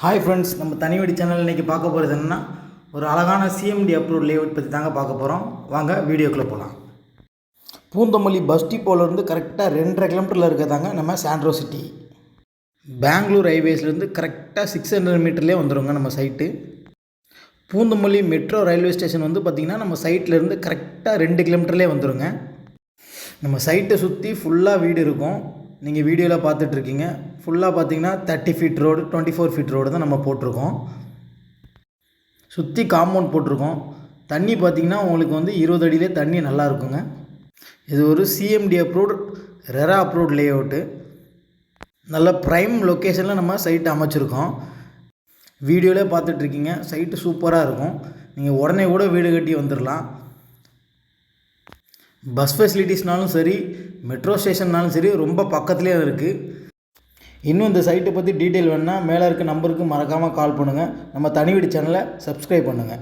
Hi friends, நம்ம தனிவீடு channel இன்றைக்கி பார்க்க போகிறது என்னென்னா ஒரு அழகான சிஎம்டி அப்ரூவ் லேஅவுட் பற்றி தாங்க பார்க்க போகிறோம். வாங்க வீடியோக்குள்ளே போகலாம். பூந்தமல்லி பஸ் டிப்போலேருந்து கரெக்டாக 2.5 கிலோமீட்டரில் இருக்கிறதாங்க நம்ம சாண்ட்ரோ சிட்டி. பெங்களூர் ஹைவேஸ்லேருந்து கரெக்டாக 600 மீட்டர்லேயே வந்துடுங்க நம்ம site. Poonamallee metro railway station வந்து பார்த்திங்கன்னா நம்ம சைட்லேருந்து கரெக்டாக 2 கிலோமீட்டர்லேயே வந்துடுங்க. நம்ம சைட்டை சுற்றி ஃபுல்லாக வீடு இருக்கும். நீங்கள் வீடியோவில் பார்த்துட்ருக்கீங்க. ஃபுல்லாக பார்த்தீங்கன்னா 30 ஃபீட் ரோடு, 24 ஃபீட் ரோடு தான் நம்ம போட்டிருக்கோம். சுற்றி காம்பவுண்ட் போட்டிருக்கோம். தண்ணி பார்த்திங்கன்னா உங்களுக்கு வந்து 20 அடியிலே தண்ணி நல்லா இருக்குங்க. இது ஒரு CMD approved, RERA approved layout. நல்ல ப்ரைம் லொக்கேஷனில் நம்ம சைட்டு அமைச்சிருக்கோம். வீடியோவிலே பார்த்துட்ருக்கீங்க. சைட்டு சூப்பராக இருக்கும். நீங்கள் உடனே கூட வீடு கட்டி வந்துடலாம். பஸ் ஃபெசிலிட்டிஸ்னாலும் சரி, மெட்ரோ ஸ்டேஷன்னாலும் சரி, ரொம்ப பக்கத்துலேயே இருக்குது. இன்னும் இந்த சைட்டை பற்றி டீட்டெயில் வேணுன்னா மேலே இருக்க நம்பருக்கு மறக்காமல் கால் பண்ணுங்கள். நம்ம தனிவீடு சேனலை சப்ஸ்கிரைப் பண்ணுங்கள்.